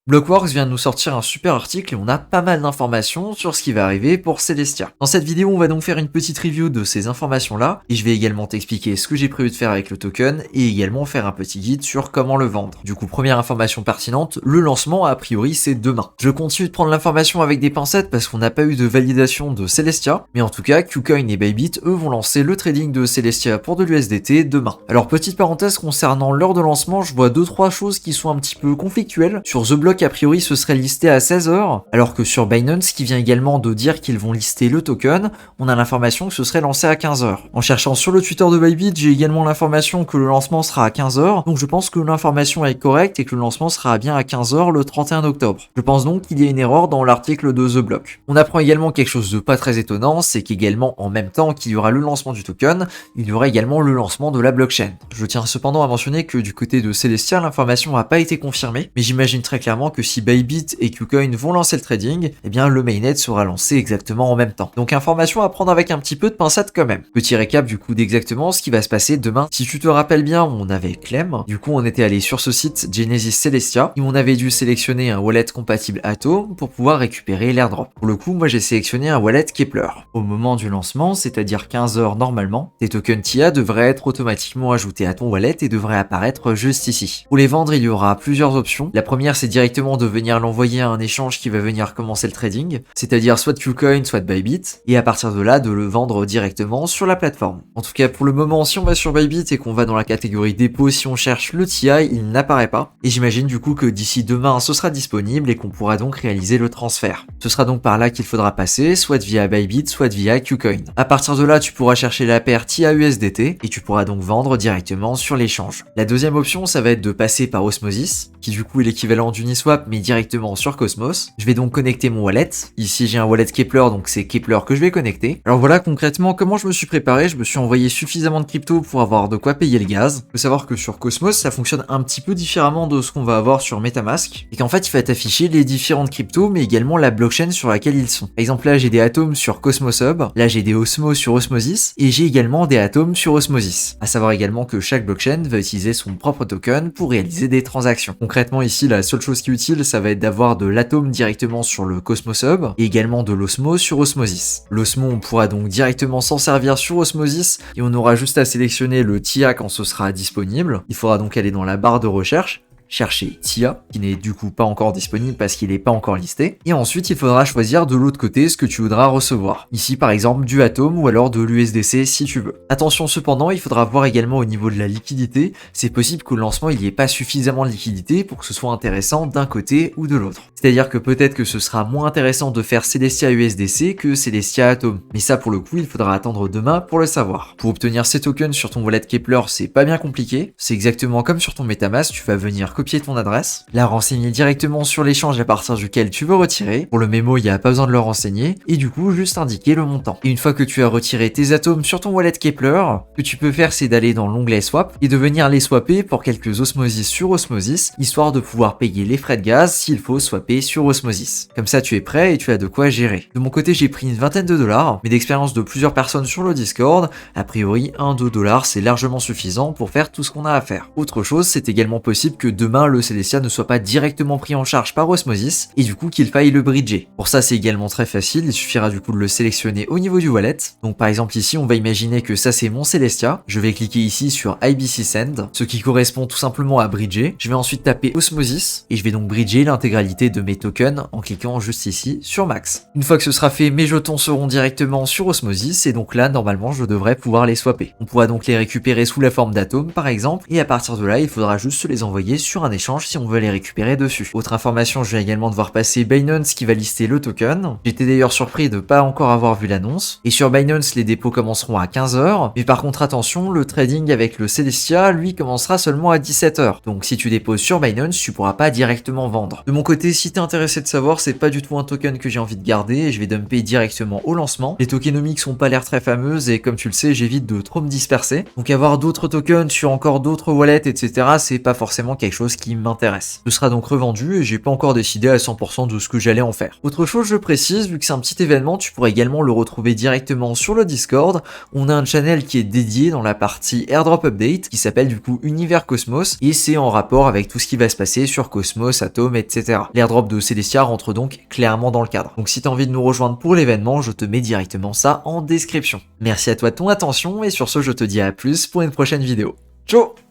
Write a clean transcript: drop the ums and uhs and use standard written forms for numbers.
Blockworks vient de nous sortir un super article et on a pas mal d'informations sur ce qui va arriver pour Celestia. Dans cette vidéo, on va donc faire une petite review de ces informations-là et je vais également t'expliquer ce que j'ai prévu de faire avec le token et également faire un petit guide sur comment le vendre. Du coup, première information pertinente, le lancement a priori c'est demain. Je continue de prendre l'information avec des pincettes parce qu'on n'a pas eu de validation de Celestia, mais en tout cas, Qcoin et Bybit, eux, vont lancer le trading de Celestia pour de l'USDT demain. Alors, petite parenthèse concernant l'heure de lancement, je vois 2-3 choses qui sont un petit peu conflictuelles. Sur The Block, a priori, ce serait listé à 16h, alors que sur Binance, qui vient également de dire qu'ils vont lister le token, on a l'information que ce serait lancé à 15h. En cherchant sur le Twitter de Bybit, j'ai également l'information que le lancement sera à 15h, donc je pense que l'information est correcte et que le lancement sera bien à 15h le 31 octobre. Je pense donc qu'il y a une erreur dans l'article de The Block. On apprend également quelque chose de pas très étonnant, c'est qu'également en même temps qu'il y aura le lancement du token, il y aura également le lancement de la blockchain. Je tiens cependant à mentionner que du côté de Celestia, l'information n'a pas été confirmée, mais j'imagine très clairement que si Bybit et Qcoin vont lancer le trading, eh bien le mainnet sera lancé exactement en même temps. Donc information à prendre avec un petit peu de pincette quand même. Petit récap du coup d'exactement ce qui va se passer demain. Si tu te rappelles bien, on avait Clem, du coup on était allé sur ce site Genesis Celestia, et on avait dû sélectionner un wallet compatible Atom pour pouvoir récupérer l'airdrop. Pour le coup, moi j'ai sélectionné un wallet Kepler. Au moment du lancement, c'est-à-dire 15h normalement, tes tokens TIA devraient être automatiquement ajoutés à ton wallet et devraient apparaître juste ici. Pour les vendre, il y aura plusieurs options. La première, c'est directement de venir l'envoyer à un échange qui va venir commencer le trading, c'est-à-dire soit Qcoin, soit Bybit, et à partir de là, de le vendre directement sur la plateforme. En tout cas, pour le moment, si on va sur Bybit et qu'on va dans la catégorie dépôt, si on cherche le TI, il n'apparaît pas. Et j'imagine du coup que d'ici demain, ce sera disponible et qu'on pourra donc réaliser le transfert. Ce sera donc par là qu'il faudra passer, soit via Bybit, soit via Qcoin. À partir de là, tu pourras chercher la paire TIA USDT et tu pourras donc vendre directement sur l'échange. La deuxième option, ça va être de passer par Osmosis, qui du coup est l'équivalent d'Uniswap mais directement sur Cosmos. Je vais donc connecter mon wallet. Ici j'ai un wallet Kepler, donc c'est Kepler que je vais connecter. Alors voilà concrètement comment je me suis préparé. Je me suis envoyé suffisamment de crypto pour avoir de quoi payer le gaz. Faut savoir que sur Cosmos ça fonctionne un petit peu différemment de ce qu'on va avoir sur MetaMask, et qu'en fait il va t'afficher les différentes cryptos mais également la blockchain sur laquelle ils sont. Par exemple là j'ai des atomes sur Cosmos Hub, là j'ai des Osmo sur Osmosis et j'ai également des atomes sur Osmosis. À savoir également que chaque blockchain va utiliser son propre token pour réaliser des transactions. Concrètement ici la seule chose qui est utile ça va être d'avoir de l'atome directement sur le Cosmos Hub et également de l'Osmo sur Osmosis. L'Osmo on pourra donc directement s'en servir sur Osmosis et on aura juste à sélectionner le TIA quand ce sera disponible. Il faudra donc aller dans la barre de recherche, chercher TIA, qui n'est du coup pas encore disponible parce qu'il n'est pas encore listé, et ensuite il faudra choisir de l'autre côté ce que tu voudras recevoir. Ici par exemple du Atom ou alors de l'USDC si tu veux. Attention cependant, il faudra voir également au niveau de la liquidité, c'est possible qu'au lancement il n'y ait pas suffisamment de liquidité pour que ce soit intéressant d'un côté ou de l'autre. C'est-à-dire que peut-être que ce sera moins intéressant de faire Celestia USDC que Celestia Atom. Mais ça pour le coup il faudra attendre demain pour le savoir. Pour obtenir ces tokens sur ton wallet Kepler c'est pas bien compliqué, c'est exactement comme sur ton MetaMask, tu vas venir copier ton adresse, la renseigner directement sur l'échange à partir duquel tu veux retirer. Pour le mémo, il n'y a pas besoin de le renseigner, et du coup, juste indiquer le montant. Et une fois que tu as retiré tes atomes sur ton wallet Kepler, ce que tu peux faire, c'est d'aller dans l'onglet Swap et de venir les swapper pour quelques Osmosis sur Osmosis, histoire de pouvoir payer les frais de gaz s'il faut swapper sur Osmosis. Comme ça, tu es prêt et tu as de quoi gérer. De mon côté, j'ai pris une vingtaine de dollars, mais d'expérience de plusieurs personnes sur le Discord, a priori, 1-2 dollars, c'est largement suffisant pour faire tout ce qu'on a à faire. Autre chose, c'est également possible que demain, le Celestia ne soit pas directement pris en charge par Osmosis et du coup qu'il faille le bridger. Pour ça c'est également très facile, il suffira du coup de le sélectionner au niveau du wallet. Donc par exemple ici on va imaginer que ça c'est mon Celestia, je vais cliquer ici sur IBC Send, ce qui correspond tout simplement à bridger. Je vais ensuite taper Osmosis et je vais donc bridger l'intégralité de mes tokens en cliquant juste ici sur Max. Une fois que ce sera fait, mes jetons seront directement sur Osmosis et donc là normalement je devrais pouvoir les swapper. On pourra donc les récupérer sous la forme d'atomes par exemple et à partir de là il faudra juste se les envoyer sur un échange si on veut les récupérer dessus. Autre information, je vais également devoir passer Binance qui va lister le token. J'étais d'ailleurs surpris de pas encore avoir vu l'annonce. Et sur Binance, les dépôts commenceront à 15h. Mais par contre, attention, le trading avec le Celestia, lui, commencera seulement à 17h. Donc si tu déposes sur Binance, tu pourras pas directement vendre. De mon côté, si si t'es intéressé de savoir, c'est pas du tout un token que j'ai envie de garder et je vais dumper directement au lancement. Les tokenomics ont pas l'air très fameuses et comme tu le sais, j'évite de trop me disperser. Donc avoir d'autres tokens sur encore d'autres wallets, etc., c'est pas forcément quelque chose qui m'intéresse. Ce sera donc revendu et j'ai pas encore décidé à 100% de ce que j'allais en faire. Autre chose, je précise, vu que c'est un petit événement, tu pourras également le retrouver directement sur le Discord. On a un channel qui est dédié dans la partie airdrop update qui s'appelle du coup Univers Cosmos et c'est en rapport avec tout ce qui va se passer sur Cosmos, Atom, etc. L'airdrop de Celestia rentre donc clairement dans le cadre. Donc si t'as envie de nous rejoindre pour l'événement, je te mets directement ça en description. Merci à toi de ton attention et sur ce, je te dis à plus pour une prochaine vidéo. Ciao!